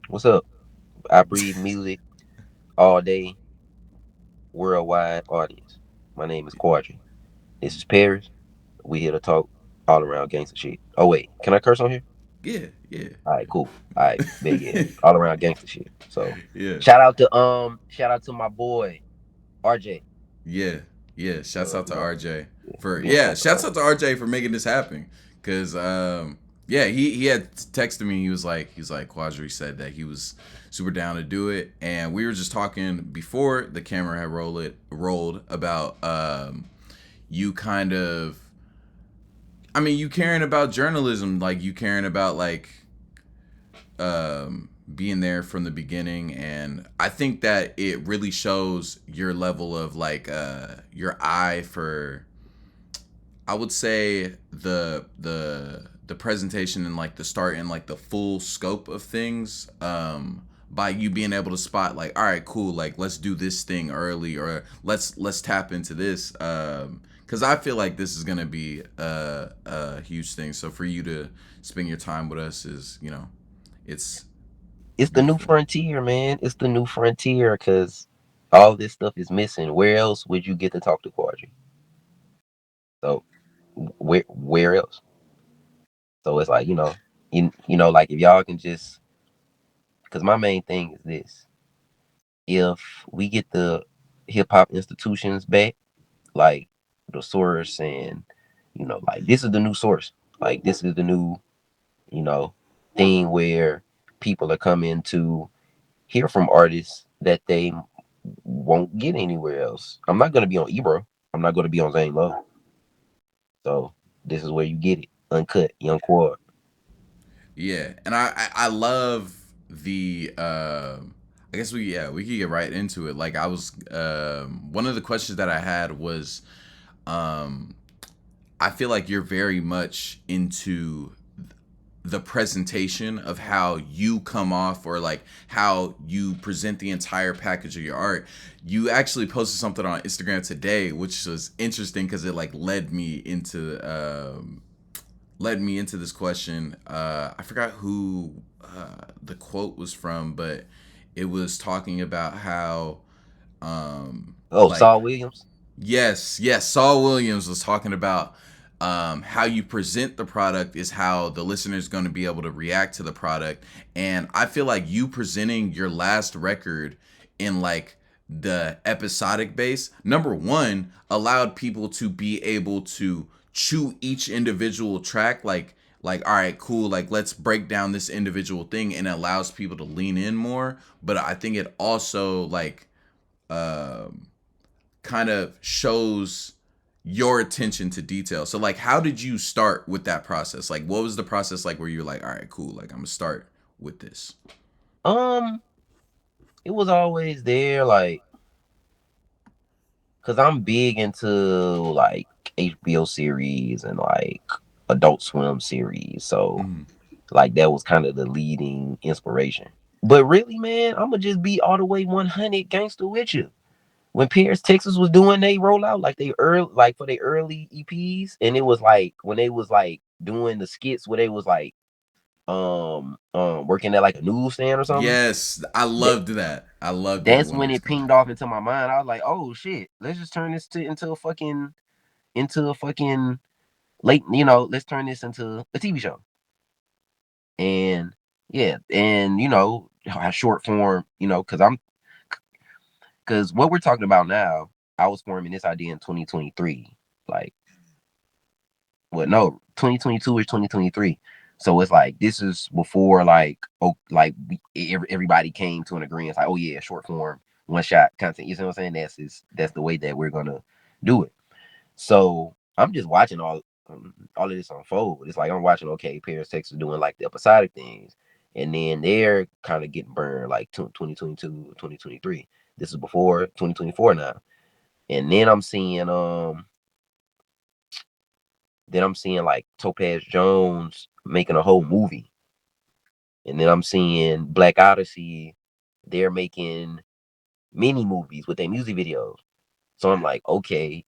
What's up? I breathe music all day, worldwide audience. My name is Quadry. This is Paris. We here to talk all around gangster shit. Oh wait, can I curse on here? Yeah, yeah, All right, cool. All right, bet yeah, all around gangster shit. So yeah, shout out to my boy RJ. yeah, yeah. Shouts out You to know, RJ yeah, for being yeah. so Shouts kind. out to RJ for making this happen. Cause yeah, he had texted me. He's like Quadri said that he was super down to do it, and we were just talking before the camera had rolled about you kind of. I mean, you caring about journalism, like you caring about like being there from the beginning, and I think that it really shows your level of like your eye for, I would say, the presentation and like the start and like the full scope of things, by you being able to spot like, all right, cool, like let's do this thing early, or let's tap into this, because I feel like this is gonna be a huge thing. So for you to spend your time with us is, it's It's the new beautiful. frontier, man. It's the new frontier because all this stuff is missing. Where else would you get to talk to Quadry? So where else? So it's like like if y'all can just, because my main thing is this: if we get the hip hop institutions back, like the source, and like this is the new source, like this is the new you know thing where people are coming to hear from artists that they won't get anywhere else. I'm not gonna be on Ebro. I'm not gonna be on Zane Lowe. So this is where you get it, uncut, young quad. Yeah, and I love the. I guess we could get right into it. Like I was, one of the questions that I had was, um, I feel like you're very much into the presentation of how you come off, or like how you present the entire package of your art. You actually posted something on Instagram today, which was interesting because it like led me into this question. I forgot who the quote was from, but it was talking about how, Oh, like, Saul Williams. yes, Saul Williams was talking about how you present the product is how the listener is going to be able to react to the product. And I feel like you presenting your last record in like the episodic base, number one, allowed people to be able to chew each individual track, like all right, cool, like let's break down this individual thing, and it allows people to lean in more. But I think it also like um kind of shows your attention to detail. So like how did you start with that process? Like what was the process like where you're like, all right, cool, like I'm gonna start with this? Um, it was always there, like, cause I'm big into like HBO series and like Adult Swim series, so Mm. like that was kind of the leading inspiration. But really, man, I'ma just be all the way 100 gangster with you. When Paris, Texas was doing they rollout, like they early, like for their early EPs, and it was like when they was like doing the skits where they was like working at like a newsstand or something. Yes, I That loved that. I loved it that's when it when was it coming pinged out. off into my mind. I was like, oh shit, let's just turn this into a fucking late, let's turn this into a TV show. And yeah, and short form, because what we're talking about now, I was forming this idea in 2023. Like, what? No, 2022 is 2023. So it's like this is before like, oh, like everybody came to an agreement. It's like, oh yeah, short form, one shot content. You see what I'm saying? That's the way that we're gonna do it. So I'm just watching all of this unfold. It's like I'm watching, okay, Paris, Texas doing like the episodic things, and then they're kind of getting burned like 2022, 2023. This is before 2024 now, and then I'm seeing like Topaz Jones making a whole movie, and then I'm seeing Black Odyssey. They're making mini movies with their music videos. So I'm like, okay,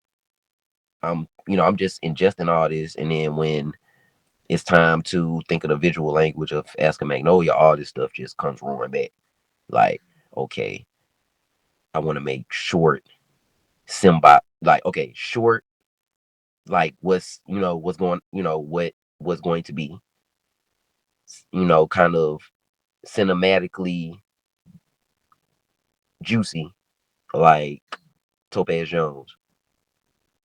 I'm just ingesting all this, and then when It's time to think of the visual language of Asking Magnolia. All this stuff just comes roaring back. Like, okay, I want to make short like, okay, short, like what's, what's going, what was going to be, kind of cinematically juicy, like Topaz Jones.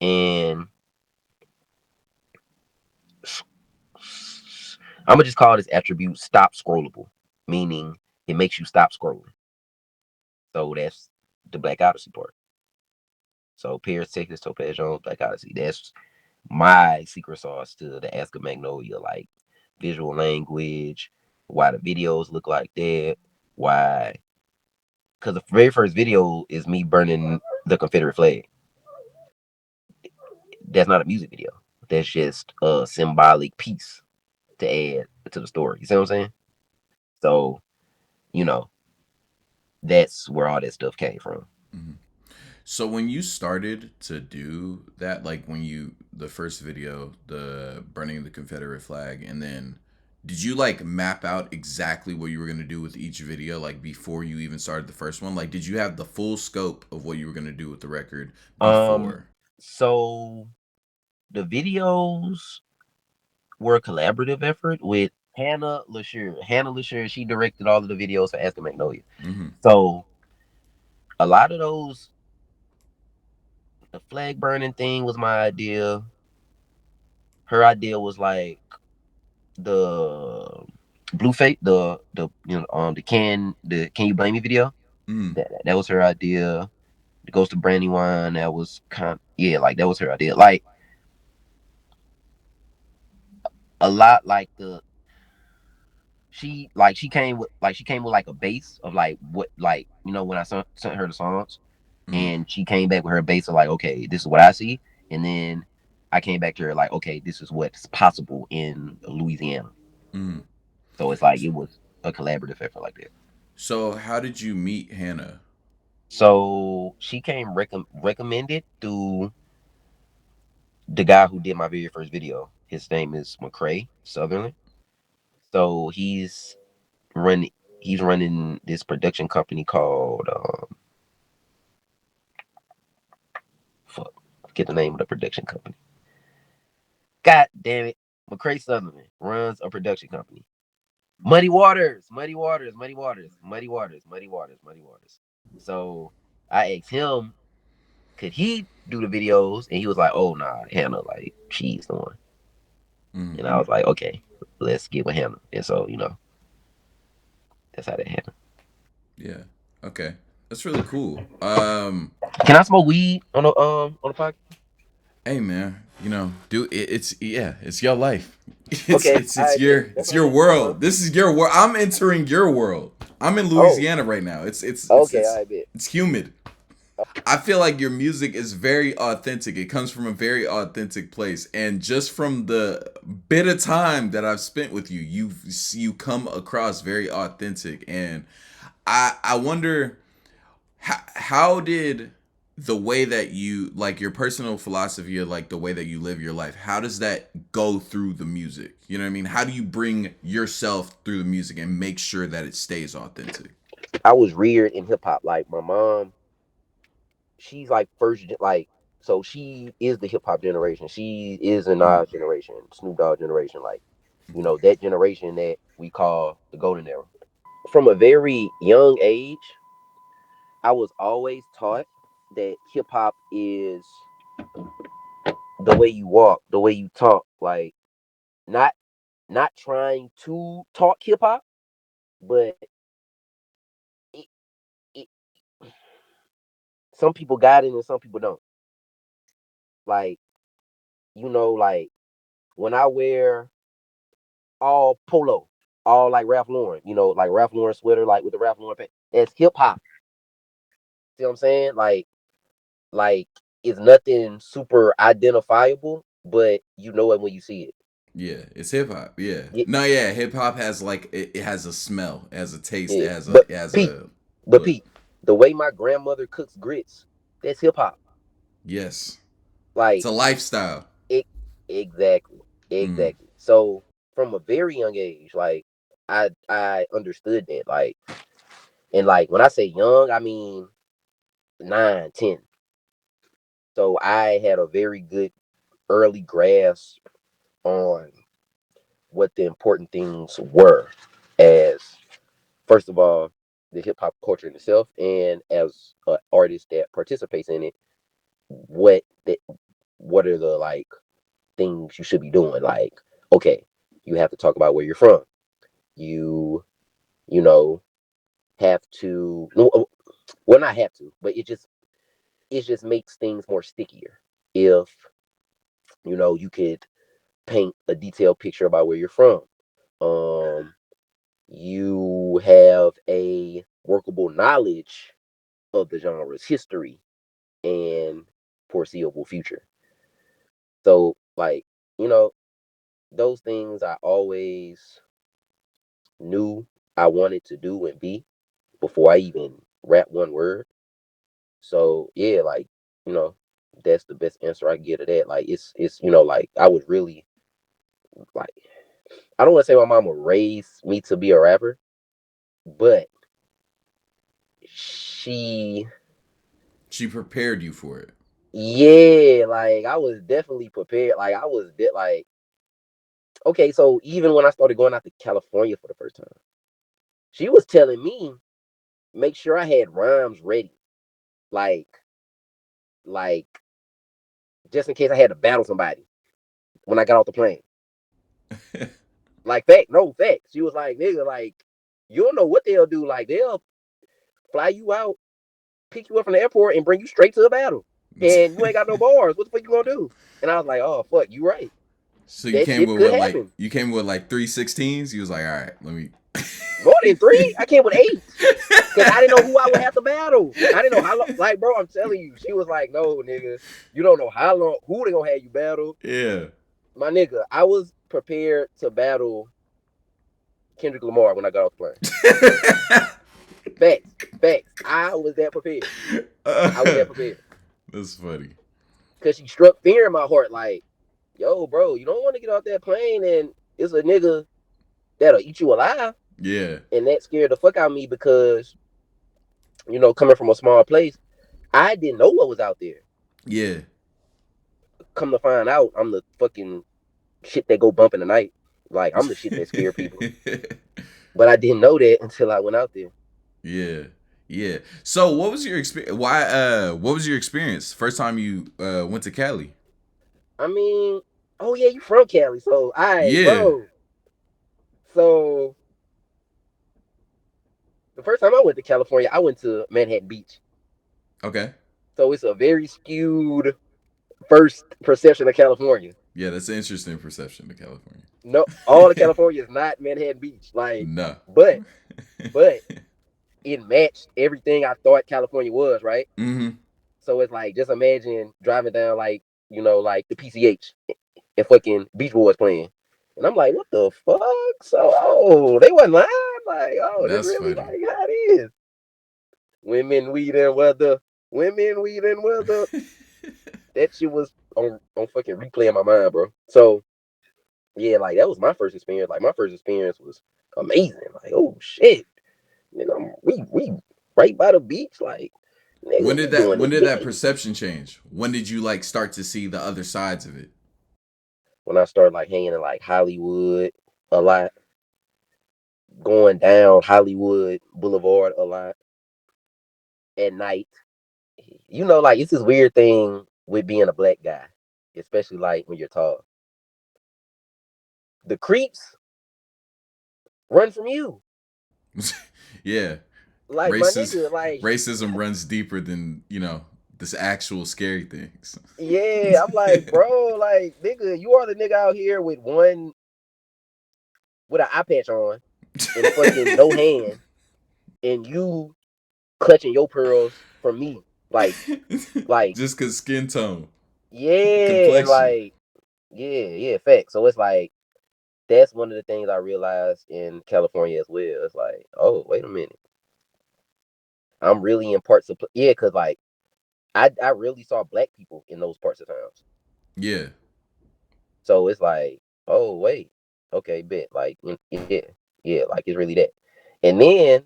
And I'm gonna just call this attribute stop scrollable, meaning it makes you stop scrolling. So that's the Black Odyssey part. So Paris, Texas, Topaz Jones, Black Odyssey. That's my secret sauce to the Ask a Magnolia, like visual language, why the videos look like that, why. Because the very first video is me burning the Confederate flag. That's not a music video. That's just a symbolic piece to add to the story. You see what I'm saying? So, you know, that's where all that stuff came from. Mhm. So when you started to do that, like when you the first video, the burning the Confederate flag, and then did you like map out exactly what you were gonna do with each video, like before you even started the first one? Like, did you have the full scope of what you were gonna do with the record Um, before? so the videos were a collaborative effort with Hannah LaSure. Hannah LaSure, she directed all of the videos for Ask a Magnolia. Mm-hmm. So a lot of those, the flag burning thing was my idea. Her idea was like the blue fate, the Can You Blame Me video. Mm-hmm. That was her idea. The Ghost of Brandywine, that was yeah, like that was her idea. Like a lot, like she came with like a base of like what, like, when I sent her the songs, Mm-hmm. and she came back with her base of like, okay, this is what I see, and then I came back to her like, okay, this is what's possible in Louisiana. Mm-hmm. So it's like it was a collaborative effort like that. So how did you meet Hannah? So she came recommended through the guy who did my very first video. His name is McCray Sutherland. So running he's running this production company called fuck, get the name of the production company. God damn it. McCray Sutherland runs a production company. Muddy Waters, Muddy Waters, Muddy Waters, Muddy Waters, Muddy Waters, Muddy Waters. So I asked him, could he do the videos? And he was like, oh nah, Hannah, like she's the one. Mm-hmm. And I was like, okay, let's get with Hannah. And so, that's how that happened. Yeah. Okay. That's really cool. Can I smoke weed on the podcast? Hey man, dude, it's yeah, it's your life. It's Okay, it's I it's bet. your That's it's what I your need to know, bro. world. This is your world. I'm entering your world. I'm in Oh, Louisiana right now. okay, I bet. It's humid. I feel like your music is very authentic. It comes from a very authentic place, and just from the bit of time that I've spent with you, you come across very authentic. And I wonder how did the way that you like your personal philosophy of like the way that you live your life, how does that go through the music? You know what I mean? How do you bring yourself through the music and make sure that it stays authentic? I was reared in hip hop. Like my mom, she's like like, so she is the hip hop generation. She is the Mm, Nas generation, Snoop Dogg generation, like, that generation that we call the golden era. From a very young age, I was always taught that hip hop is the way you walk, the way you talk, like not not trying to talk hip hop, but it, it, some people got it and some people don't. Like, like when I wear all polo, all like Ralph Lauren, like Ralph Lauren sweater, like with the Ralph Lauren pants, it's hip hop. See what I'm saying? Like it's nothing super identifiable, but you know it when you see it. yeah, it's hip hop. Yeah. Yeah, No, yeah, hip hop has like it has a smell, it has a taste, yeah. But it has Pete, a but what? Pete, the way my grandmother cooks grits, that's hip hop. Yes. It's Like a lifestyle. it, exactly, Mm, exactly. So from a very young age. Like I understood that. Like, and like when I say young, I mean 9, 10. So I had a very good early grasp on what the important things were, as first of all, the hip hop culture in itself, and as an artist that participates in it, what the, what are the like things you should be doing? Like, okay, you have to talk about where you're from. You you know have to, well, not have to, but it just makes things more stickier if you could paint a detailed picture about where you're from. Um, you have a workable knowledge of the genre's history and foreseeable future. So, like, you know, those things I always knew I wanted to do and be before I even rap one word. So, yeah, like, you know, that's the best answer I can get to that. Like, it's like I was really like, I don't want to say my mama raised me to be a rapper, but she, She prepared you for it. yeah, like I was definitely prepared. Like I was like, okay, so even when I started going out to California for the first time, she was telling me make sure I had rhymes ready, like like just in case I had to battle somebody when I got off the plane. Like fact, no fact. She was like, nigga, like you don't know what they'll do. Like they'll fly you out, pick you up from the airport, and bring you straight to a battle, and you ain't got no bars. What the fuck you gonna do? And I was like, oh fuck, you right. So you That came shit with could what, like happen. you came with like 316s? You was like, all right, let me. More than three, I came with eight. Cause I didn't know who I would have to battle. I didn't know how long. Like, bro, I'm telling you, she was like, "No, nigga, you don't know how long. Who they gonna have you battle, Yeah. my nigga?" I was prepared to battle Kendrick Lamar when I got off the plane. Facts, facts. I was that prepared. I was that prepared. That's funny. Cause she struck fear in my heart. Like, yo, bro, you don't want to get off that plane and it's a nigga that'll eat you alive. Yeah. And that scared the fuck out of me because coming from a small place, I didn't know what was out there. Yeah. Come to find out, I'm the fucking shit that go bump in the night. Like I'm the shit that scare people. But I didn't know that until I went out there. Yeah. Yeah. So what was your experience? What was your experience first time you went to Cali? I mean, oh yeah, you from Cali, so I Yeah. bro. So the first time I went to California, I went to Manhattan Beach. Okay. So it's a very skewed first perception of California. Yeah, that's an interesting perception of California. No, all of California is not Manhattan Beach. Like, No. but but it matched everything I thought California was, right? Mm-hmm. So it's like just imagine driving down like like the PCH and fucking Beach Boys playing, and I'm like, what the fuck? So they wasn't lying. Like this That's really funny. like how it is. Women, weed, and weather. Women, weed, and weather. That shit was on fucking replay in my mind, bro. So yeah, like that was my first experience. Like my first experience was amazing. Like oh shit, we right by the beach. Like nigga, we doing When it did that big. perception change? When did you like start to see the other sides of it? When I started like hanging in like Hollywood a lot, going down Hollywood Boulevard a lot at night. Like it's this weird thing with being a black guy, especially like when you're tall. The creeps run from you. Yeah. Like my Racist nigga, like racism runs deeper than, this actual scary things. yeah, I'm like, bro, like nigga, you are the nigga out here with an eye patch on and fucking no hand, and you clutching your pearls from me. Like Just cause skin tone, yeah, and complexion. like yeah, facts. So it's like that's one of the things I realized in California as well. It's like, oh, wait a minute, I'm really in parts of yeah, because like I really saw black people in those parts of towns. Yeah. So it's like, oh wait. Okay, bet. Like, yeah, yeah, like it's really that. And then,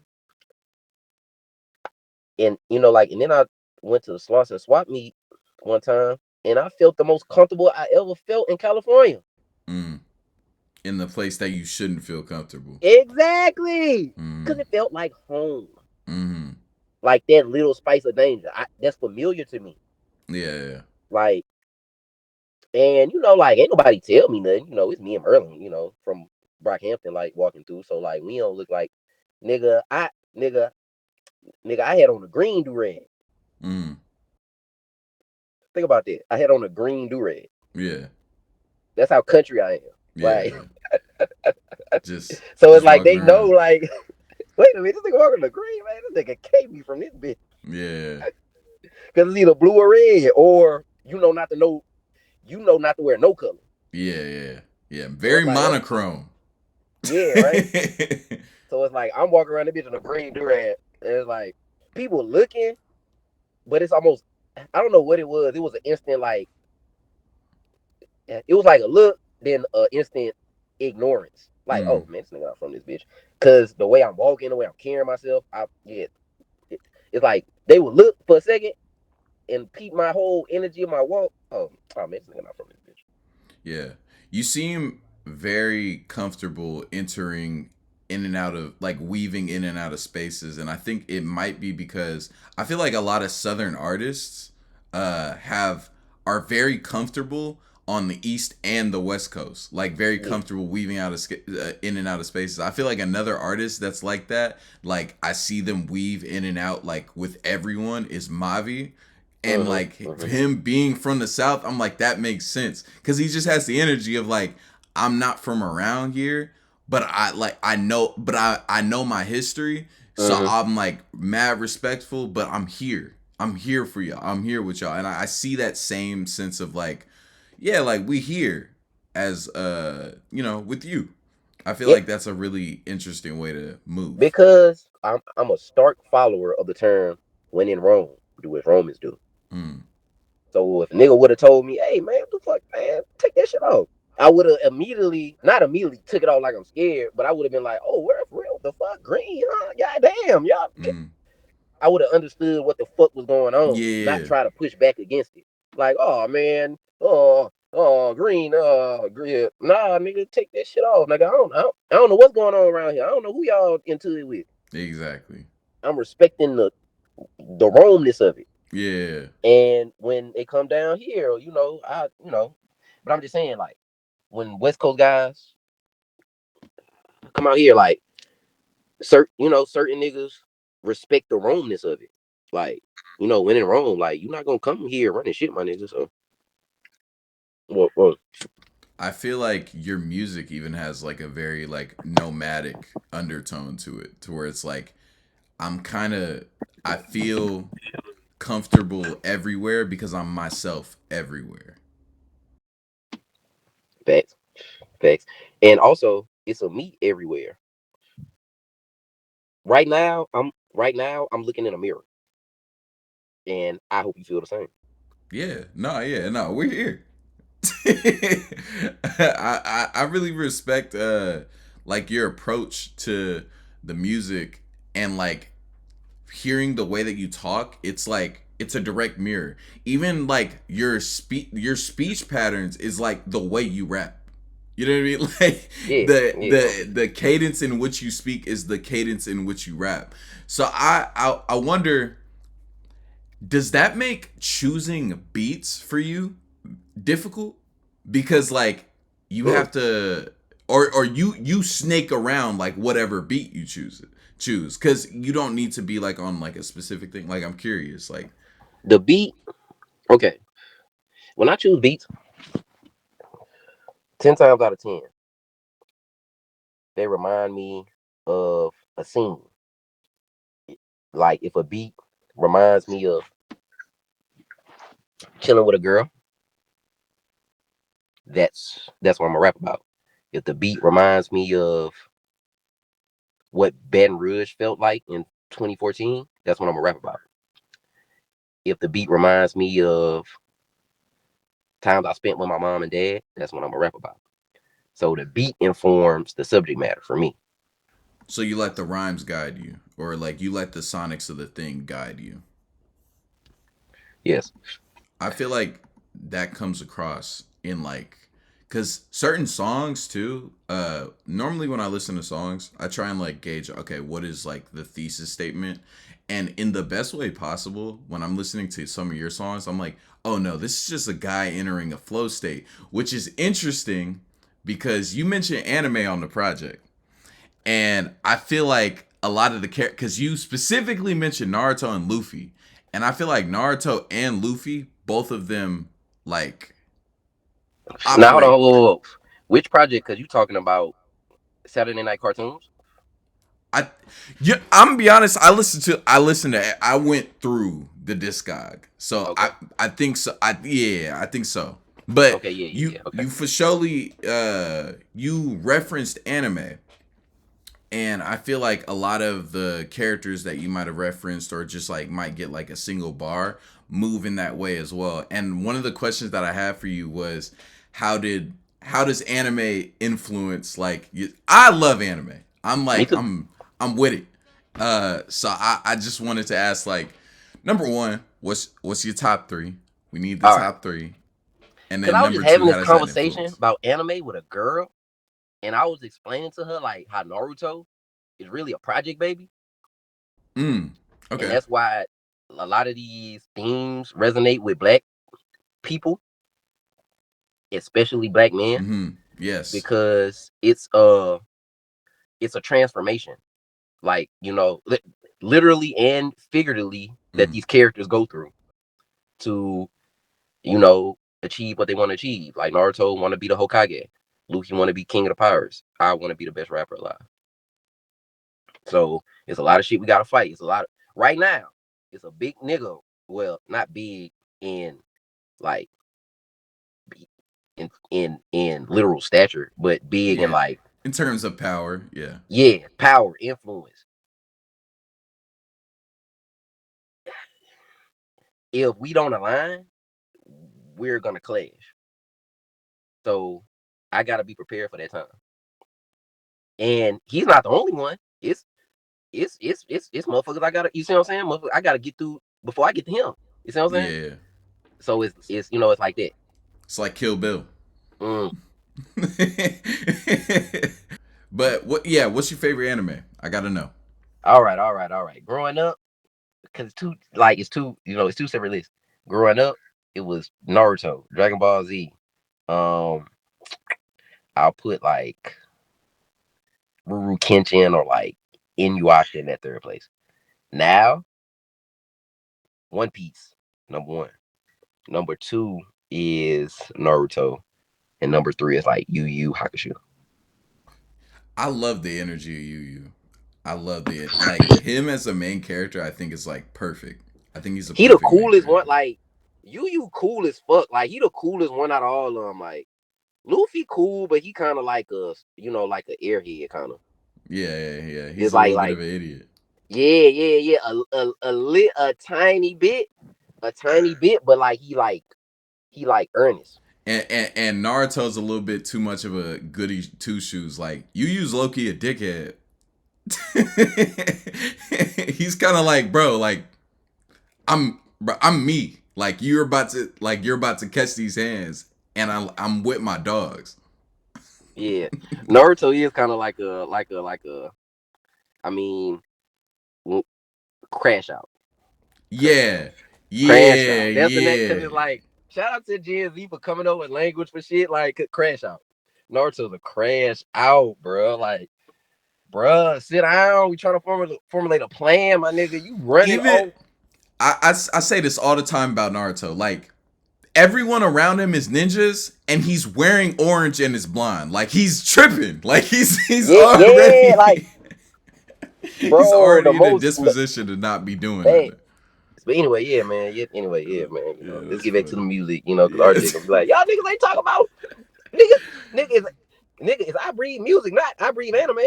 and like, and then I went to the slots and swap meet one time, and I felt the most comfortable I ever felt in California. Mm. In the place that you shouldn't feel comfortable. Exactly, because Mm. it felt like home, Mm. like that little spice of danger. That's familiar to me. Yeah. Like, and like ain't nobody tell me nothing. It's me and Merlin. From Brockhampton, like walking through. So like we don't look like nigga. Nigga, I had on a green do rag. Mm. Think about that. I had on a green do rag. Yeah. That's how country I am. Like, Yeah. Just so it's just like walking they know. around. Like, wait a minute, this nigga walking the green, man. This nigga came me from this bitch Yeah. because it's either blue or red, or not to know. Not to wear no color. Yeah. Yeah. Yeah. So Very it's like, oh, monochrome. yeah, right. So it's like I'm walking around the bitch in a green do rag, and it's like people looking, but it's almost I don't know what it was. It was an instant like it was like a look, then instant ignorance. Like, Mm. oh man, this nigga not from this bitch. Cause the way I'm walking, the way I'm carrying myself, it's like they would look for a second and peep my whole energy of my walk. Oh man, this nigga not from this bitch. Yeah. You seem very comfortable entering in and out of, like, weaving in and out of spaces, and I think it might be because I feel like a lot of southern artists have are very comfortable on the east and the west coast, like very Yeah. comfortable weaving out of in and out of spaces. I feel like another artist that's like that, like I see them weave in and out like with everyone, is Mavi. And Mhm. like Mhm. him being from the south, I'm like, that makes sense because he just has the energy of like, I'm not from around here, but I know my history, so Mhm. I'm like mad respectful, but I'm here for y'all, I'm here with y'all, and I see that same sense of like, yeah, like we here as with you. I feel Yeah. like that's a really interesting way to move. Because I'm a stark follower of the term "when in Rome, do as Romans do." Mm. So if a nigga would have told me, "Hey man, what the fuck, man, take that shit off," I would have not immediately took it off like I'm scared, but I would have been like, "Oh, where for real? What the fuck, green? Huh? God damn, y'all." Mm. I would have understood what the fuck was going on, not Yeah. try to push back against it. Like, oh man, green, green. Nah, nigga, take that shit off. Nigga, I don't know what's going on around here. I don't know who y'all into it with. Exactly. I'm respecting the wrongness of it. Yeah. And when they come down here, but I'm just saying, like, when West Coast guys come out here, like, certain niggas respect the wrongness of it. Like, when in Rome, like, you're not gonna come here running shit, my nigga. So, well, I feel like your music even has like a very like nomadic undertone to it, to where it's like I'm kind of I feel comfortable everywhere because I'm myself everywhere. facts, facts, and also it's a meet everywhere. Right now, I'm looking in a mirror, and I hope you feel the same. Yeah, no, we're here. I really respect like your approach to the music, and like hearing the way that you talk. It's like it's a direct mirror. Even like your speech patterns is like the way you rap. You know what I mean? Like Yeah, the yeah. the cadence in which you speak is the cadence in which you rap. So I wonder, does that make choosing beats for you difficult? Because like you Mm. have to, or you snake around like whatever beat you choose, because you don't need to be like on like a specific thing. Like I'm curious, like. The beat, okay. When I choose beats, 10 times out of 10, they remind me of a scene. Like if a beat reminds me of chilling with a girl, that's what I'm gonna rap about. If the beat reminds me of what Baton Rouge felt like in 2014, that's what I'm gonna rap about. If the beat reminds me of times I spent with my mom and dad, that's what I'm gonna rap about. So the beat informs the subject matter for me. So you let the rhymes guide you, or like you let the sonics of the thing guide you. Yes. I feel like that comes across in like, because certain songs too, normally when I listen to songs I try and like gauge, okay, what is like the thesis statement, and in the best way possible when I'm listening to some of your songs I'm like, oh no, this is just a guy entering a flow state, which is interesting because you mentioned anime on the project, and I feel like a lot of the characters, because you specifically mentioned Naruto and Luffy, and I feel like Naruto and Luffy, both of them, like, Now hold on, operate. hold on. Which project? Because you talking about Saturday Night Cartoons? I, yeah, I'm gonna be honest. I went through the Discog, so Okay. I think so. I think so. But Okay. Yeah. Yeah. you Yeah. Okay. you for surely you referenced anime, and I feel like a lot of the characters that you might have referenced or just like might get like a single bar move in that way as well. And one of the questions that I had for you was, how did how does anime influence, like, I love anime. I'm Me like too. I'm with it. So I just wanted to ask, like, number one, what's your top three? We need the All right. top three. And Because then I was just number two, having how this does that conversation influence? about anime with a girl, and I was explaining to her like how Naruto is really a project baby, Mm. and Okay. that's why a lot of these themes resonate with black people, especially black men, Mm-hmm. Yes. because it's a transformation, like literally and figuratively, that Mm. these characters go through to you know achieve what they want to achieve. Like Naruto want to be the Hokage, Luffy want to be king of the pirates. I want to be the best rapper alive. So it's a lot of shit we gotta fight. It's a lot right now. It's a big nigga. Well, not big in like in literal stature, but big in Yeah. like, In terms of power, yeah. yeah, power, influence. If we don't align, we're gonna clash. So I gotta be prepared for that time. And he's not the only one. It's motherfuckers I gotta, you see what I'm saying? Motherfuckers I gotta get through before I get to him. You see what I'm saying? Yeah. So it's it's like that. It's like Kill Bill. Mm. But what's your favorite anime? I gotta know. All right, all right, all right. Growing up, because it's two separate lists. Growing up, it was Naruto, Dragon Ball Z. Um, I'll put like Ruru Kenshin or like Inuyasha in that third place. Now, One Piece, number one. Number two is Naruto, and number three is like Yu Yu Hakusho. I love the energy of Yu Yu. I love the, like, him as a main character, I think is like perfect. I think he's a He the perfect main coolest one. character. Like Yu Yu cool as fuck. Like he the coolest one out of all of them. Like Luffy cool, but he kind of like like a airhead kind of. Yeah. It's He's a like little bit like of an idiot. yeah. A tiny bit, but like he like earnest. And Naruto's a little bit too much of a goody two shoes. Like, you use Loki a dickhead. He's kind of like, bro, like, I'm me. Like, you're about to catch these hands, and I'm with my dogs. Yeah, Naruto is kind of like a. I mean, crash out, crash out, Yeah, crash yeah, out. That's the next because yeah. it's like shout out to Gen Z for coming up with language for shit like crash out. Naruto's a crash out, bro. Like, bruh, sit down. We trying to formulate a plan, my nigga. You running Even off. I say this all the time about Naruto. Like, everyone around him is ninjas, and he's wearing orange and is blind. Like, he's tripping. Like, he's Yeah, yeah, like, already he's bro, the already in a most disposition to not be doing bad. nothing. But anyway, yeah, man. Yeah, anyway, yeah, man. Yeah, Let's that's get back to the funny. music, because RJ Yes. gonna be like, y'all niggas ain't talking about nigga, nigga is nigga is I breathe music, not I breathe anime.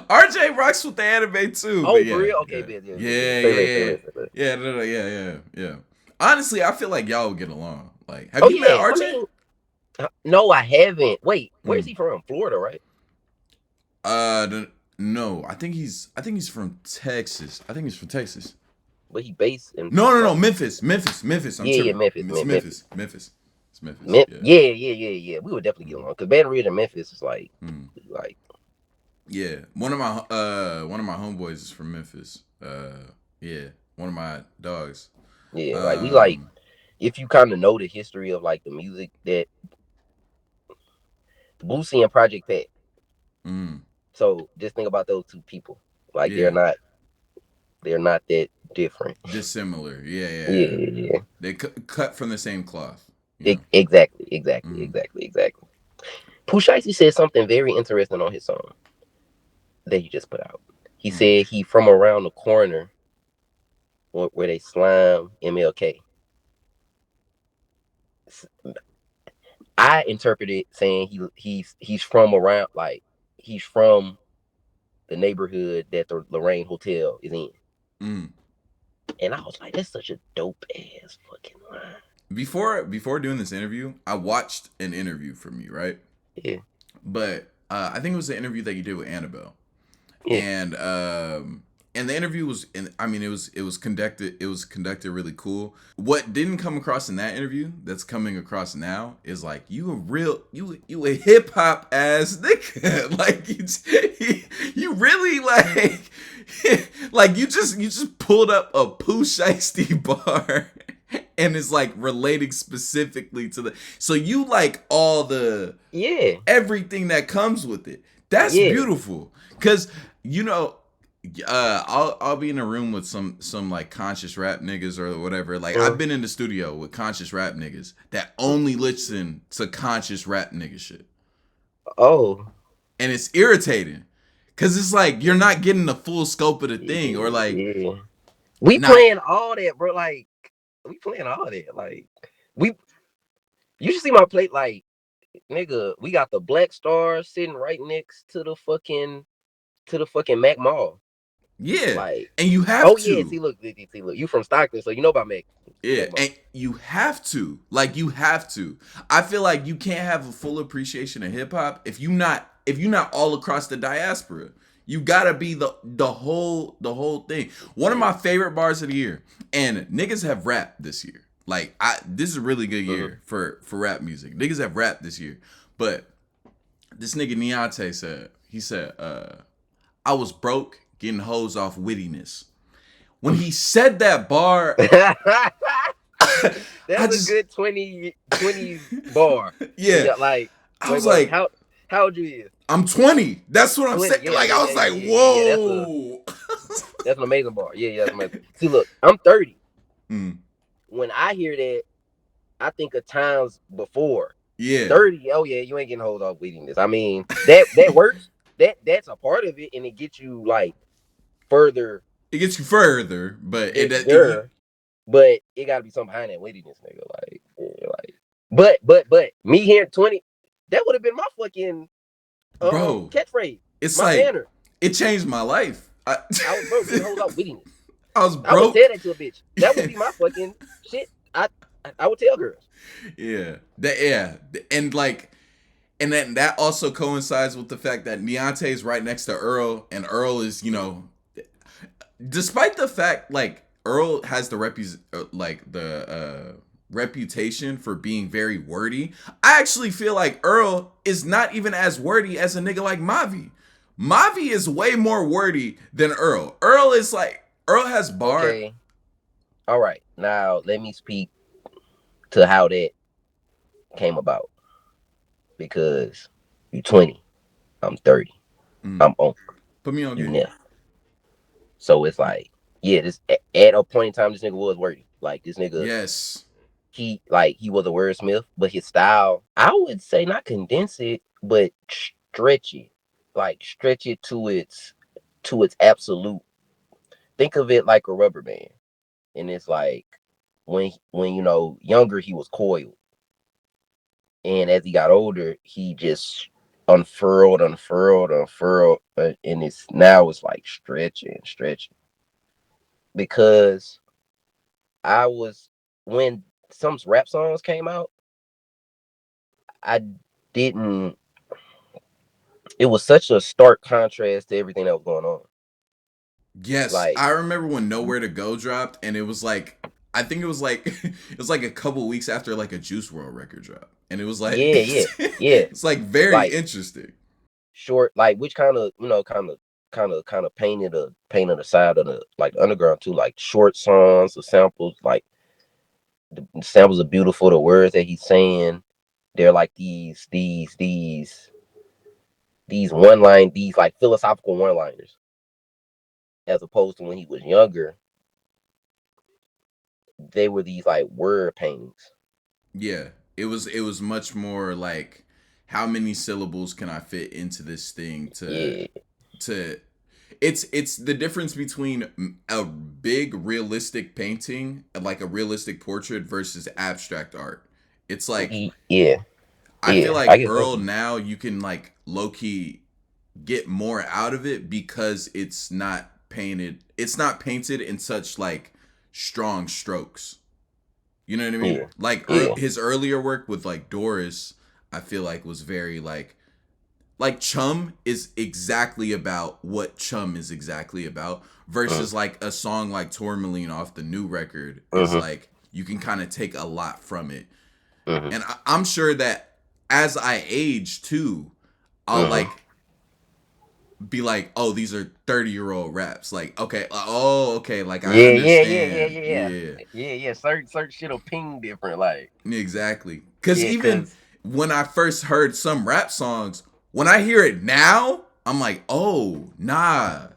RJ rocks with the anime too, but Oh, for yeah, real? Okay, yeah, bet, yeah, bet, bet. yeah, Say yeah, less, say yeah, less, say less. yeah, no, yeah, yeah, yeah. Honestly, I feel like y'all would get along. Like, have Oh you met yeah, I RJ? mean, No, I haven't. Wait, where's Mm. he from? Florida, right? No, I think he's from Texas. I think he's from Texas. But he based in No, no, no, like Memphis. I'm yeah, yeah, tripping. Memphis, It's Memphis. It's Memphis. Yeah. Yeah, yeah, yeah, yeah. We would definitely get Mm, along because Baton Rouge and Memphis is mm. like Yeah. One of my homeboys is from Memphis. Yeah. One of my dogs. yeah, like we like Um. if you kind of know the history of like the music that Boosie and Project Pat. Mm, So just think about those two people. Like yeah. they're not that different. Dissimilar. Yeah. Yeah. Yeah, Yeah. yeah, yeah. They cut from the same cloth. You know. Exactly, exactly, Mm, exactly, exactly. Pooh Shiesty said something very interesting on his song that he just put out. He mm, said he from around the corner where they slime MLK. I interpreted saying he's from around like he's from the neighborhood that the Lorraine Hotel is in. mm. And I was like, that's such a dope ass fucking line. Before doing this interview, I watched an interview from you, right? Yeah, But I think it was the interview that you did with Annabelle, yeah. and the interview was, and I mean, it was conducted really cool. What didn't come across in that interview that's coming across now is like you a hip hop ass nigga. Like you really like like you just pulled up a Pooh Shiesty bar. And it's like relating specifically to the, so you like all the Yeah, everything that comes with it. That's yeah. beautiful. Cause you know, I'll be in a room with some like conscious rap niggas or whatever. Like I've Mm, been in the studio with conscious rap niggas that only listen to conscious rap nigga shit. oh, And it's irritating. Cause it's like you're not getting the full scope of the thing. Or yeah, like yeah. We not playing all that, bro. Like we playing all that. Like we, you should see my plate. Like nigga, we got the Black Star sitting right next to the fucking Mac Mall. yeah. Like, And you have oh yeah, to. see, look, you from Stockton, so you know about Yeah, Mac Mall. and you have to. Like you have to. I feel like you can't have a full appreciation of hip hop if you not all across the diaspora. You gotta be the whole thing. One of Yeah. my favorite bars of the year, and niggas have rapped this year. Like this is a really good Mm-hmm. year for rap music. Niggas have rapped this year, but this nigga Niante said, I was broke getting hoes off wittiness. When he said that bar, I That's a just good 20 bar. yeah, Yeah, like I wait, was wait, like, how old you is? I'm 20. That's what I'm 20. saying. Yeah, Like yeah, I yeah, was like, yeah, yeah, yeah. whoa. That's an amazing bar. Yeah, yeah, that's amazing. See, look, I'm 30. Mm, When I hear that, I think of times before. yeah. 30, oh yeah, you ain't getting hold off bleeding this. I mean, that works. That's a part of it, and it gets you like further It gets you further, but you, there, but it gotta be something behind that weightiness, nigga. Like, yeah, like but me hearing 20, that would have been my fucking bro, catchphrase, it's my like banner. it changed my life. I was broke, getting hold off weightiness. I was I would tell broke. that to a bitch. That would be my fucking shit. I would tell girls. Yeah. Yeah. And like, and then that also coincides with the fact that Niante is right next to Earl, and Earl is, despite the fact like Earl has the reputation for being very wordy, I actually feel like Earl is not even as wordy as a nigga like Mavi. Mavi is way more wordy than Earl. Earl has bar. Okay, all right. Now let me speak to how that came about because you 20, I'm 30, Mm, I'm on, put me on you game. now. So it's like, yeah, this at a point in time, this nigga was wordy. Like this nigga, Yes. he was a wordsmith, but his style, I would say not condense it, but stretch it, like stretch it to its absolute. Think of it like a rubber band, and it's like when younger he was coiled, and as he got older he just unfurled, and it's like stretching because I was when some rap songs came out, I didn't. It was such a stark contrast to everything that was going on. Yes, Like, I remember when Nowhere to Go dropped, and it was like, I think it was like it was like a couple weeks after like a Juice World record drop, and it was like yeah, yeah, yeah. it's like very Like interesting. short, like which kind of kind of painted the side of the like underground too. Like short songs, the samples, like the samples are beautiful. The words that he's saying, they're like these one line, these like philosophical one liners, as opposed to when he was younger, they were these like word paintings. Yeah, it was much more like how many syllables can I fit into this thing Yeah, to it's the difference between a big realistic painting, like a realistic portrait versus abstract art. It's like yeah, I feel yeah. I like get what Earl you now you can like low key get more out of it because it's not painted in such like strong strokes. You know what I mean? mean. Like Yeah, his earlier work with like Doris, I feel like was very like Chum is exactly about what Chum is exactly about yeah. versus like a song like Tourmaline off the new record is Mm-hmm. like you can kind of take a lot from it. Mm-hmm. And I'm sure that as I age too, I'll Mm-hmm. like be like, oh, these are 30-year-old raps. Like, okay, oh, okay, like I Yeah, yeah, yeah, yeah, understand. yeah, Yeah, yeah, yeah. Certain shit'll ping different. Like, exactly. Because yeah, even cause when I first heard some rap songs, when I hear it now, I'm like, oh, nah.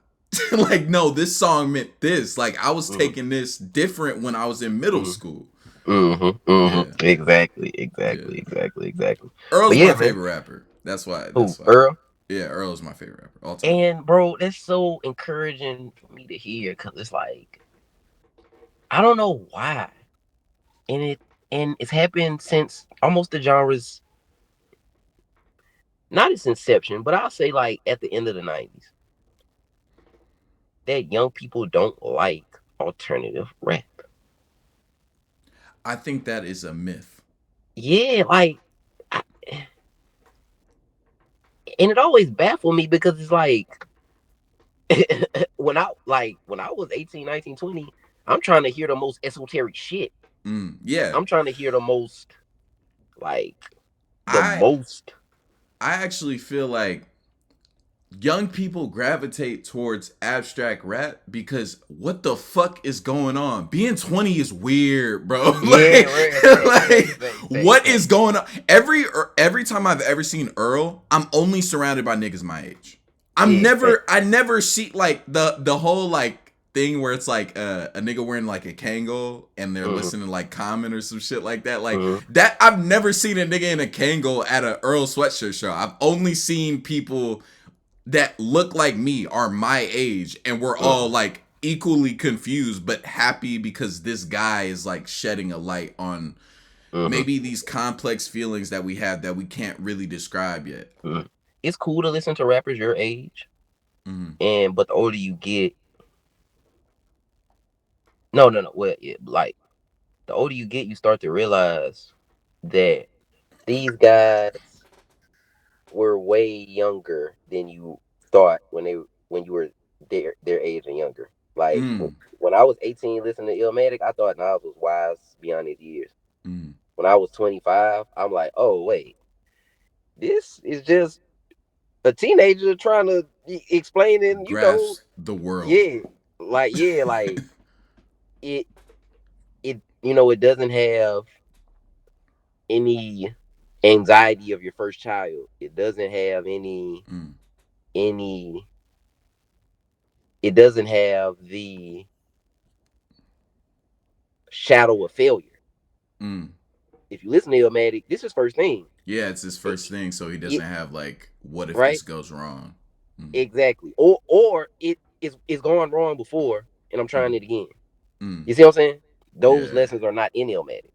Like, no, this song meant this. Like, I was mm-hmm, taking this different when I was in middle school. mm-hmm, Yeah, mm-hmm. Exactly, yeah. exactly, exactly, exactly. But Earl's yeah, my man. favorite rapper. That's why. Who, That's why. Earl? Yeah, Earl's my favorite rapper all time. And bro, that's so encouraging for me to hear, cause it's like I don't know why, and it's happened since almost the genre's not its inception, but I'll say like at the end of the '90s, that young people don't like alternative rap. I think that is a myth. Yeah, like, I, and it always baffled me because it's like when I was 18, 19, 20, I'm trying to hear the most esoteric shit. Yeah, I'm trying to hear the most like the I most. I actually feel like young people gravitate towards abstract rap because what the fuck is going on? Being 20 is weird, bro. Yeah, like, right, facts, facts, facts, facts, what is facts. going on? Every time I've ever seen Earl, I'm only surrounded by niggas my age. Yeah, facts. I never see like the whole like thing where it's like a nigga wearing like a Kangol and they're Mm-hmm, listening to like Common or some shit like that. Like mm-hmm, that, I've never seen a nigga in a Kangol at a Earl sweatshirt show. I've only seen people that look like me are my age and we're all mm-hmm, like equally confused but happy because this guy is like shedding a light on mm-hmm, maybe these complex feelings that we have that we can't really describe yet. mm-hmm. It's cool to listen to rappers your age, Mm-hmm. and but the older you get, no, no, no. Well, yeah, like the older you get, you start to realize that these guys were way younger than you thought when you were their age and younger. Like Mm, when I was 18 listening to Illmatic, I thought Nas was wise beyond his years. mm. When I was 25, I'm like, oh wait, this is just a teenager trying to explain and Grasp the world. yeah, like it it doesn't have any anxiety of your first child. It doesn't have Mm, any it doesn't have the shadow of failure. mm. If you listen to Illmatic, this is first thing. Yeah, it's his It, first thing, so he doesn't it have like, what if right? this goes wrong? Mm, Exactly. Or it's gone wrong before and I'm trying mm, it again. mm. You see what I'm saying? Those Yeah. lessons are not in Illmatic.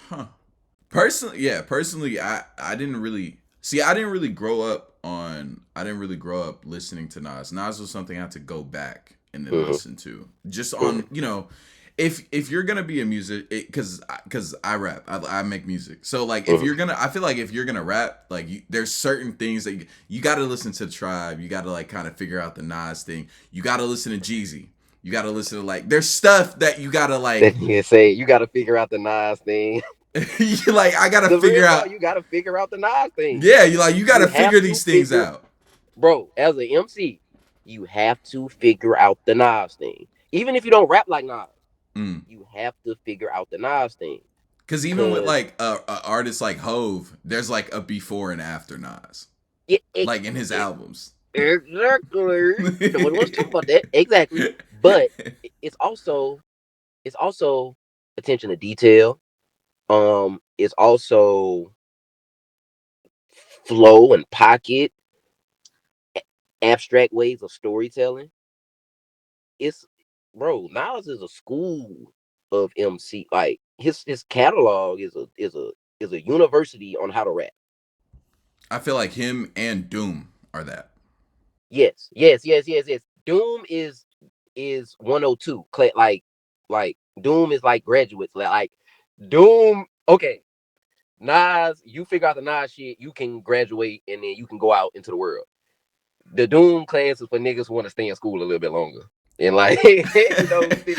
Huh. Personally, yeah, personally, I didn't really see. I didn't really grow up listening to Nas. Nas was something I had to go back and then Mm-hmm. listen to. Just Mm-hmm. on, you know, if you're gonna be a music, because I rap, I make music. So like if Mhm. you're gonna, I feel like if you're gonna rap, like there's certain things that you got to listen to Tribe. You got to like kind of figure out the Nas thing. You got to listen to Jeezy. You got to listen to like there's stuff that you got to That like. nigga say you got to figure out the Nas thing. You like I gotta The real figure talk, out. you got to figure out the Nas thing. Yeah, you You gotta have figure to these things figure, out. bro. As an MC, you have to figure out the Nas thing. Even if you don't rap like Nas, Mm. you have to figure out the Nas thing. Cause even with Cause like a artist like Hove, there's like a before and after Nas, it, it, like in his it albums. exactly. Nobody wants to talk about that. Exactly. But it's also attention to detail. It's also flow and pocket, abstract ways of storytelling. It's bro, Nas is a school of MC. Like his catalog is a university on how to rap. I feel like him and Doom are that. Yes, yes, yes, yes, yes. Doom is 102. Like Doom is like graduates. Like Doom. Okay, Nas, you figure out the Nas shit, you can graduate and then you can go out into the world. The Doom class is for niggas who want to stay in school a little bit longer. And like, That's six,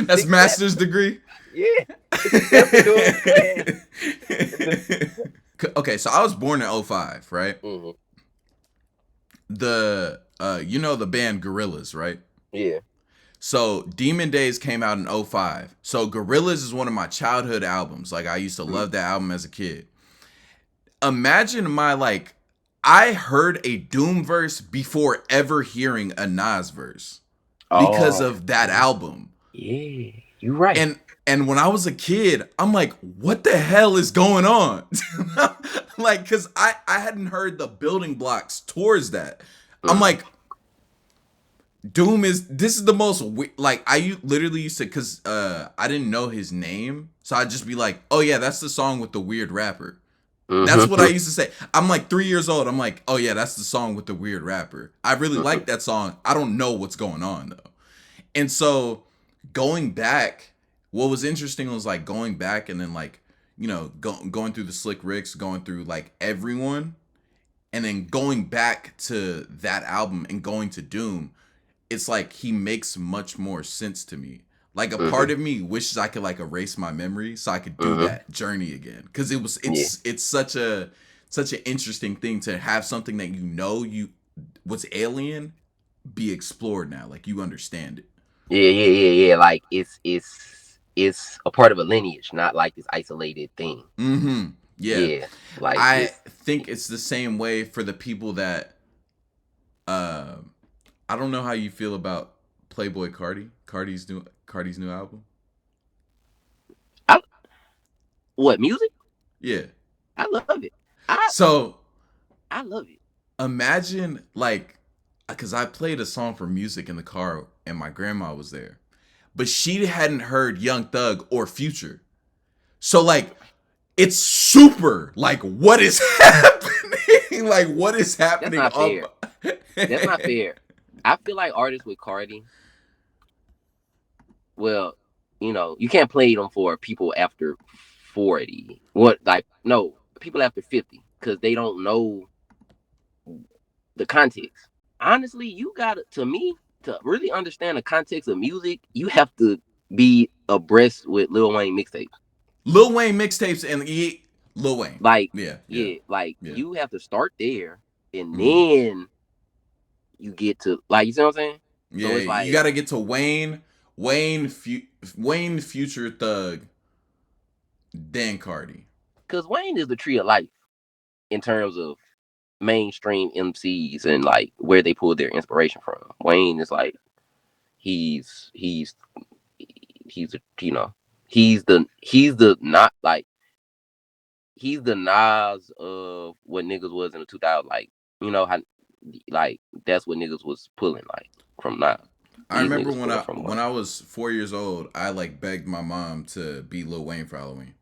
seven. master's degree. Yeah. That's the Doom class. Okay, so I was born in '05, right? Mhm. The you know the band Gorillaz, right? Yeah. So Demon Days came out in '05. So Gorillaz is one of my childhood albums. Like I used to Mhm. love that album as a kid. Imagine my like I heard a Doom verse before ever hearing a Nas verse because Oh, of that yeah. album. Yeah. You right. And when I was a kid, I'm like, what the hell is going on? Like, cause I hadn't heard the building blocks towards that. I'm Mhm. like, Doom is this is the most like literally used to cause I didn't know his name, so I'd just be like, oh yeah, that's the song with the weird rapper. That's what I Mhm. used to say. I'm like 3 years old. I'm like, oh yeah, that's the song with the weird rapper. I really like Mhm. that song. I don't know what's going on though. And so going back, what was interesting was like going back and then like, going through the Slick Ricks, going through like everyone, and then going back to that album and going to Doom, it's like he makes much more sense to me. Like a part Mhm. of me wishes I could like erase my memory so I could do Mhm. that journey again. Cause it was Yeah. it's such an interesting thing to have something that you was alien be explored now. Like you understand it. Yeah. Yeah. Yeah. Yeah. Like it's a part of a lineage, not like this isolated thing. Mm-hmm. Yeah. Yeah. Like I it's. think it's the same way for the people that uh I don't know how you feel about Playboy Cardi. Cardi's new album. I, what music? Yeah. I love it. I So I love it. imagine like because I played a song for music in the car and my grandma was there. But she hadn't heard Young Thug or Future. So like it's super like what is happening? Like what is That's happening not on fair. That's not fair. I feel like artists with Cardi, well, you can't play them for people after 40. What like no, people after 50 because they don't know the context. Honestly, you got to me to really understand the context of music, you have to be abreast with Lil Wayne mixtape. Lil Wayne mixtapes and Lil Wayne. Like, Yeah, yeah, yeah, like yeah. you have to start there and Mm. then you get to like you see what I'm saying? So Yeah, it's you like got to get to Wayne, Future Thug, then Cardi. because Wayne is the tree of life in terms of mainstream MCs and like where they pull their inspiration from. Wayne is like he's he's a, he's the not like he's the Nas of what niggas was in the 2000s. Like how like that's what niggas was pulling like from Nas. I These remember niggas pulling from when Wayne. I was 4 years old, I like begged my mom to be Lil Wayne for Halloween.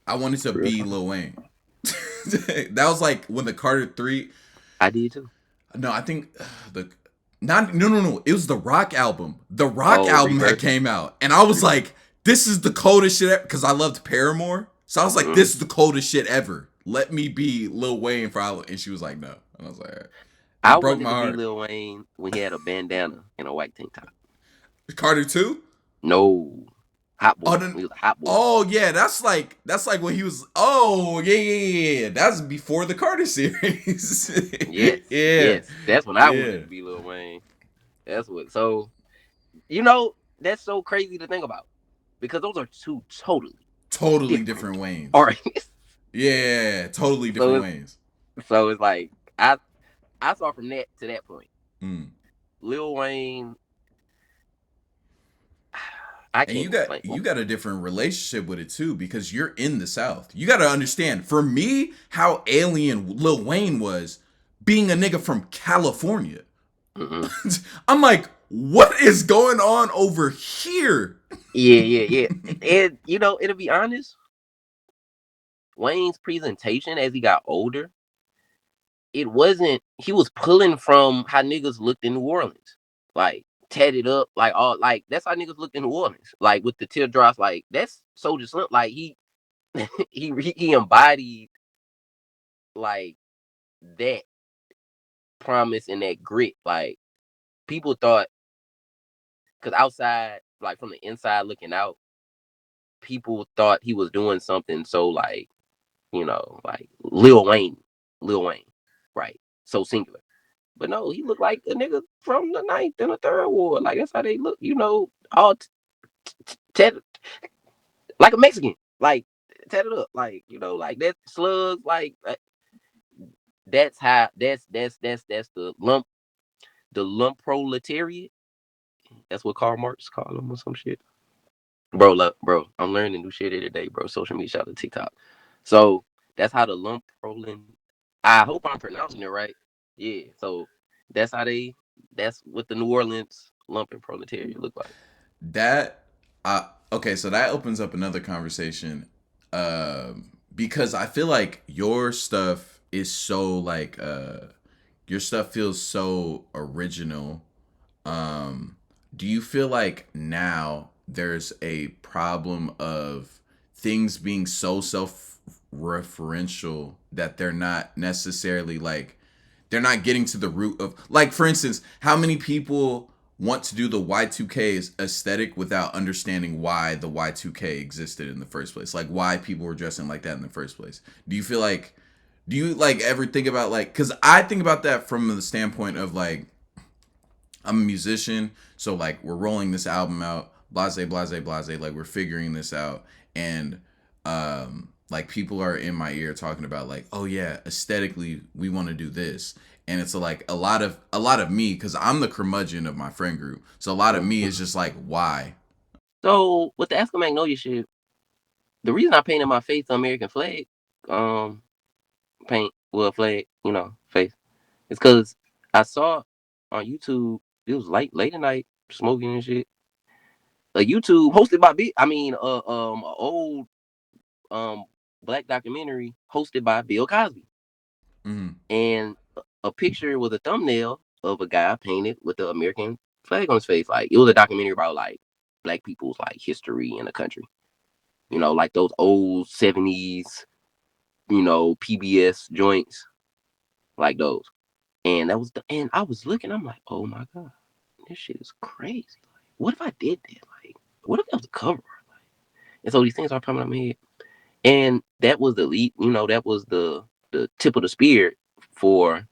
I wanted to For real be talk. Lil Wayne. That was like when the Carter 3. I did too. No, I think the Not no. It was the Rock album. The Rock Oh, album that Rebirth. came out, and I was Rebirth. like, "This is the coldest shit," because I loved Paramore. So I was like, Mm-hmm. "This is the coldest shit ever. Let me be Lil Wayne for Halloween." And she was like, "No," and I was like, all right. I It broke wanted my to be heart. Lil Wayne when he had a bandana and a white tank top. Carter 2? No, hot Oh, boy. then, He was a hot boy. oh yeah, that's like when he was. Oh yeah. That's before the Carter series. Yes, Yeah, yes. That's when I yeah. wanted to be Lil Wayne. That's what. So you know, that's so crazy to think about because those are two totally Totally different different Waynes. artists. Yeah, totally so different it's Waynes. so it's like I saw from that to that point. Mm. Lil Wayne, I And can't you even got explain. you got a different relationship with it too because you're in the South. You got to understand. For me, how alien Lil Wayne was being a nigga from California. Mm-mm. I'm like, what is going on over here? Yeah, yeah, yeah. And you know, it'll be honest, Wayne's presentation as he got older, it wasn't. He was pulling from how niggas looked in New Orleans, like tatted up, like all like that's how niggas looked in New Orleans, like with the teardrops, like that's Soldier Slim. Like he embodied like that promise and that grit. Like people thought, because outside, like from the inside looking out, people thought he was doing something so like like Lil Wayne, right? So singular. But no, he looked like a nigga from the ninth and the third ward. Like that's how they look, all tatted like a Mexican, like tatted up, like like that slugs, like that's how that's the lump proletariat. That's what Karl Marx called them or some shit. Bro, look, bro, I'm learning new shit every day, bro. Social media, shout out to TikTok. So that's how the lump prolen. I hope I'm pronouncing it right. Yeah. So that's how they. That's what the New Orleans lumpen proletariat look like. That okay, so that opens up another conversation. Because I feel like your stuff is so like your stuff feels so original. Do you feel like now there's a problem of things being so self referential that they're not necessarily like they're not getting to the root of, like, for instance, how many people want to do the Y2K's aesthetic without understanding why the Y2K existed in the first place, like why people were dressing like that in the first place? Do you feel like, do you like ever think about, like, because I think about that from the standpoint of like I'm a musician, so like we're rolling this album out, blase, blase, blase, like we're figuring this out, and like people are in my ear talking about like, oh yeah, aesthetically we want to do this, and it's like a lot of me because I'm the curmudgeon of my friend group, so a lot of me Mhm. is just like, why? So with the Ask a Magnolia shit, the reason I painted my face the American flag, um, paint well flag, face, it's because I saw on YouTube. It was late at night, smoking and shit. A YouTube hosted by a old um black documentary hosted by Bill Cosby, Mm-hmm. and a picture with a thumbnail of a guy painted with the American flag on his face. Like it was a documentary about like black people's like history in the country. Like those old '70s, PBS joints, like those. And and I was looking. I'm like, oh my god, this shit is crazy. Like, what if I did that? Like, what if that was a cover? Like, and so these things are coming up my head. And that was the lead, that was the tip of the spear for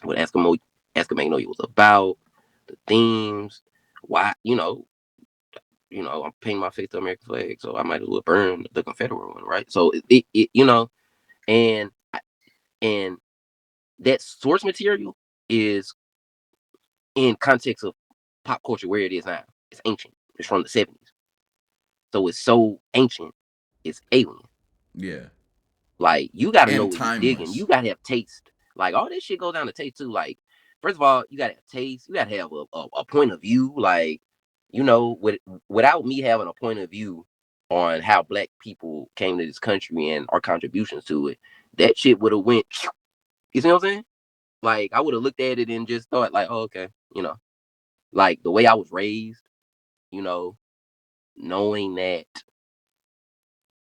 what Magnolia was about, the themes, why, I'm painting my face to American flag, so I might as well burn the Confederate one, right? So and and that source material is in context of pop culture where it is now. It's ancient. It's from the '70s, so it's so ancient. It's alien. Yeah, Like you got to know and what you're digging. timeless. You got to have taste. Like all this shit goes down to taste too. Like first of all, you got to have taste. You got to have a point of view. Like without me having a point of view on how black people came to this country and our contributions to it, that shit would have went. You see what I'm saying? Like I would have looked at it and just thought like, oh, okay, like the way I was raised, you know, knowing that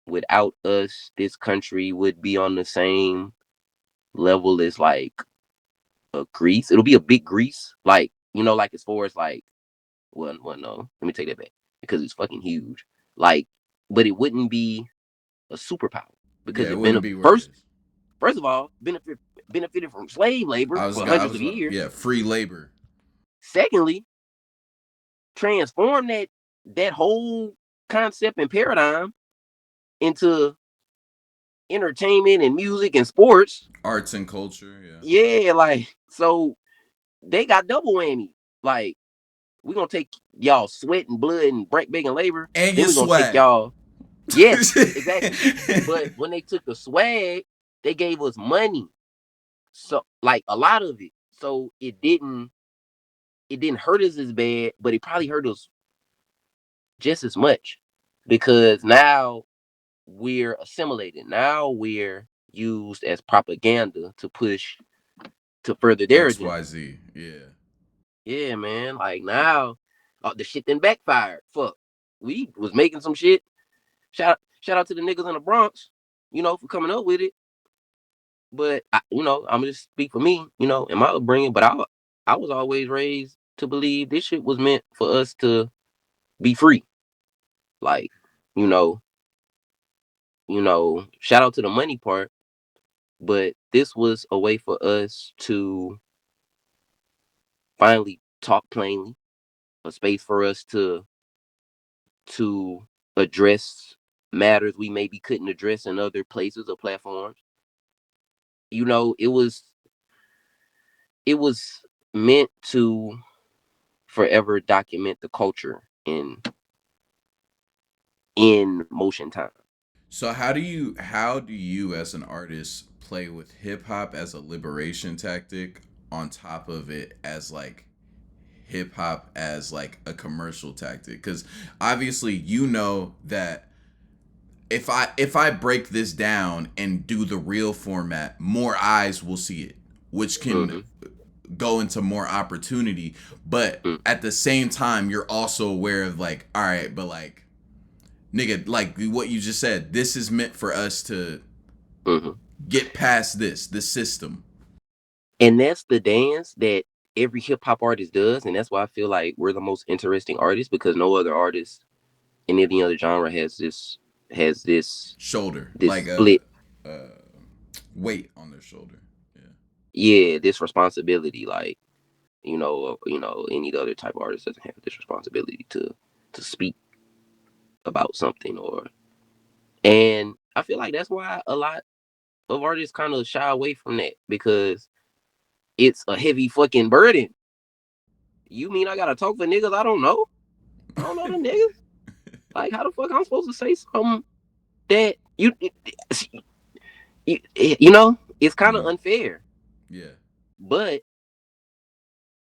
without us, this country would be on the same level as like a Greece. It'll be a big Greece, like like as far as like, well, no, let me take that back because it's fucking huge. Like, but it wouldn't be a superpower because Yeah, it it been wouldn't a be what it first. is. First of all, benefited from slave labor for I hundreds was of about, years. yeah, free labor. Secondly, transform that whole concept and paradigm into entertainment and music and sports. Arts and culture, yeah. Yeah, like so they got double whammy. Like we're gonna take y'all sweat and blood and break big and labor. And Then your we're gonna take swag. y'all. Yes, exactly. But when they took the swag, they gave us money. So like a lot of it. So it didn't hurt us as bad, but it probably hurt us just as much because now we're assimilated. Now we're used as propaganda to push to further their agenda. XYZ, yeah. Yeah, man. Like now, the shit then backfired. Fuck, we was making some shit. Shout out to the niggas in the Bronx, for coming up with it. But I'm gonna just speak for me, in my upbringing. But I was always raised to believe this shit was meant for us to be free. Like, you know, shout out to the money part, but this was a way for us to finally talk plainly, a space for us to address matters we maybe couldn't address in other places or platforms. It was meant to forever document the culture in motion time. So how do you as an artist play with hip hop as a liberation tactic on top of it as like hip hop as like a commercial tactic? Cuz obviously you know that if I break this down and do the real format, more eyes will see it, which can Hmm. go into more opportunity. But at the same time, you're also aware of like, all right, but like, nigga, like what you just said, this is meant for us to Hmm. get past this system. And that's the dance that every hip hop artist does, and that's why I feel like we're the most interesting artists because no other artist in any other genre has Shoulder, this like split. a weight on their shoulder. Yeah. Yeah, this responsibility. Like any other type of artist doesn't have this responsibility to speak about something. And I feel like that's why a lot of artists kind of shy away from that because it's a heavy fucking burden. You mean I gotta talk for niggas I don't know? I don't know them niggas. Like how the fuck I'm supposed to say something that it's kind of Mm-hmm. unfair, Yeah. but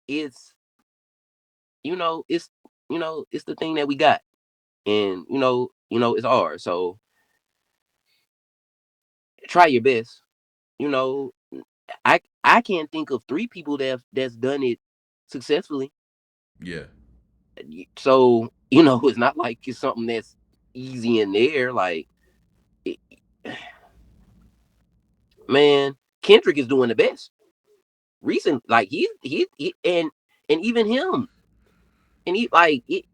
it's it's it's the thing that we got, and it's ours. So try your best. You know, I can't think of three people that's done it successfully. Yeah. So it's not like it's something that's easy in there. Like, it, man, Kendrick is doing the best. Recent, like and even him, and he like it.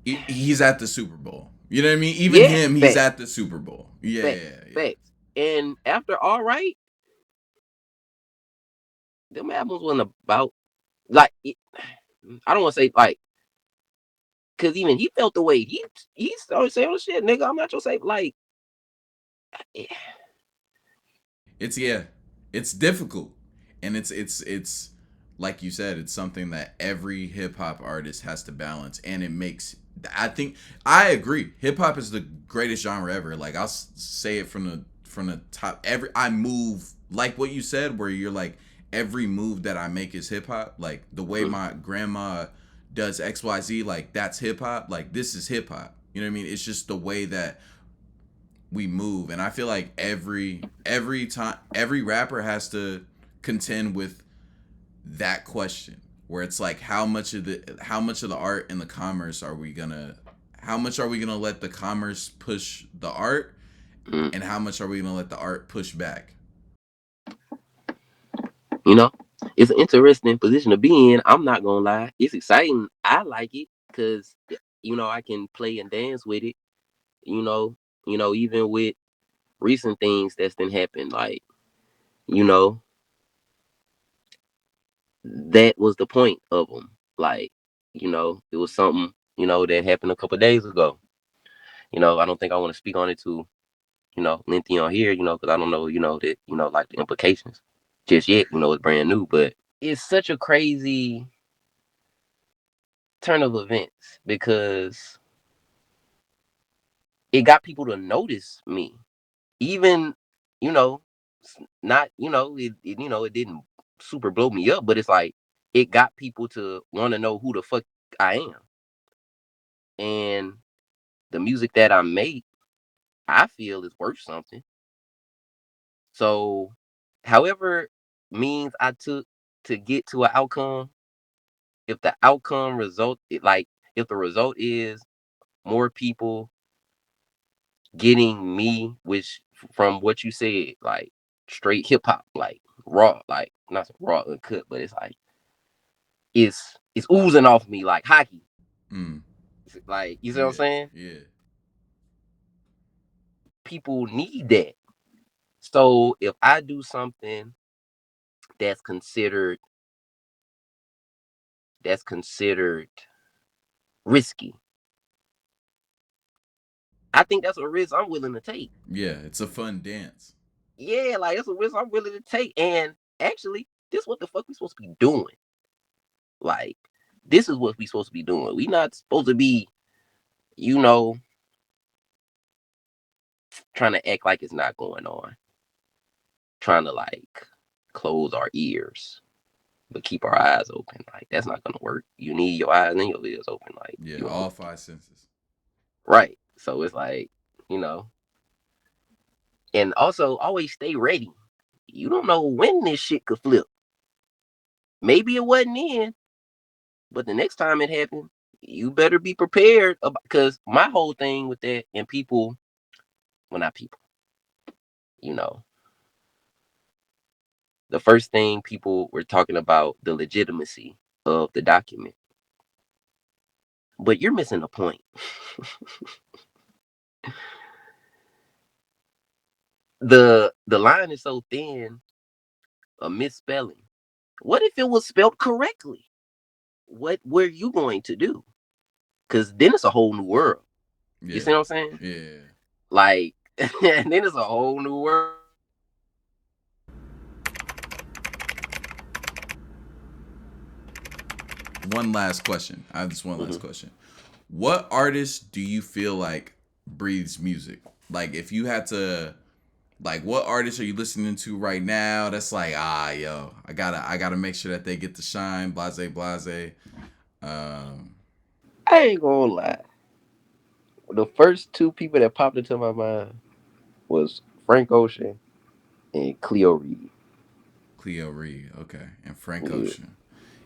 He's at the Super Bowl. You know what I mean? Even Yeah, him, he's facts, at the Super Bowl. Yeah, facts, yeah, yeah. facts. And after All Right, them albums wasn't about like I don't want to say like because even he felt the way he started saying, "Oh shit, nigga, I'm not your safe." Like, eh, It's yeah, it's difficult, and it's like you said, it's something that every hip hop artist has to balance, and it makes. I think I agree. Hip hop is the greatest genre ever. Like I'll say it from the top. I move like what you said, where you're like every move that I make is hip hop. Like the way mm, my grandma does XYZ, like that's hip hop. Like this is hip hop. You know what I mean? It's just the way that we move, and I feel like every time every rapper has to contend with that question where it's like how much of the art and the commerce are we gonna how much are we gonna let the commerce push the art, Mm. and how much are we gonna let the art push back? You know, it's an interesting position to be in. I'm not gonna lie, it's exciting. I like it because I can play and dance with it. You know, even with recent things that's been happened, like you know, that was the point of them. Like, it was something that happened a couple of days ago. I don't think I want to speak on it too lengthy on here, because I don't know, that like the implications just yet. It's brand new, but it's such a crazy turn of events because it got people to notice me. Even, you know, not, it didn't super blow me up, but it's like it got people to want to know who the fuck I am. And the music that I make, I feel is worth something. So, however means I took to get to an outcome, if the outcome result, like, if the result is more people getting me, which from what you said, like straight hip hop, like raw, like not raw uncut, but it's like it's oozing off me like hockey. Mm. Like, you see what I'm Yeah. saying? Yeah. People need that. So if I do something that's considered that's considered risky, I think that's a risk I'm willing to take. Yeah. It's a fun dance. Yeah, like that's a risk I'm willing to take. And actually, this is what the fuck we supposed to be doing. Like, this is what we supposed to be doing. We not supposed to be, you know, trying to act like it's not going on. Trying to like close our ears, but keep our eyes open. Like, that's not gonna work. You need your eyes and your ears open. Like, Yeah. you All five senses. right. So it's like, you know, and also always stay ready. You don't know when this shit could flip. Maybe it wasn't in, but the next time it happened, you better be prepared. Because my whole thing with that, and people, well, not people, you know, the first thing people were talking about the legitimacy of the document. But you're missing the point. The line is so thin, a misspelling. What if it was spelled correctly? What were you going to do? Because then it's a whole new world. You Yeah. see what I'm saying? Yeah. Like, and then it's a whole new world. One last question. I have this one last Mhm. question. What artist do you feel like breathes music? Like, if you had to, like, what artist are you listening to right now? That's like, yo, I gotta make sure that they get to shine. Blase, blase. Um, I ain't gonna lie. The first two people that popped into my mind was Frank Ocean and Cleo Reed. Cleo Reed, okay, and Frank Yeah, Ocean.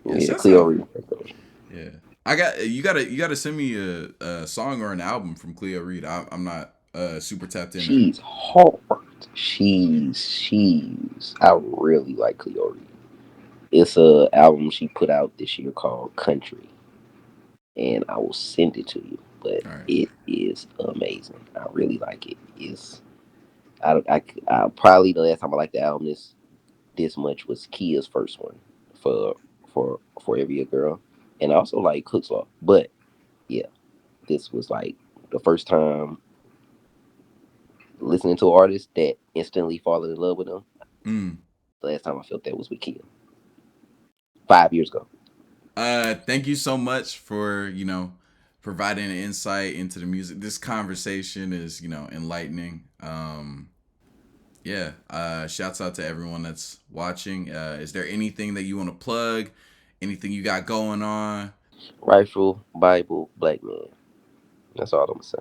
Yeah, yeah, shouts Cleo out. Reed, Frank Ocean. Yeah, I got you gotta send me a song or an album from Cleo Reed. I'm not super tapped into her. She's hard. She's. I really like Cleo Reed. It's a album she put out this year called Country, and I will send it to you. But All right. it is amazing. I really like it. It's I probably the last time I liked the album this much was Kia's first one for for Every Girl, and I also like Cook's Law. But yeah, this was like the first time listening to an artist that instantly falling in love with them. Mm. The last time I felt that was with Kia 5 years ago. Thank you so much for providing an insight into the music. This conversation is enlightening. Yeah. Shouts out to everyone that's watching. Is there anything that you want to plug? Anything you got going on? Rifle, Bible, Black Man. That's all I'm gonna say.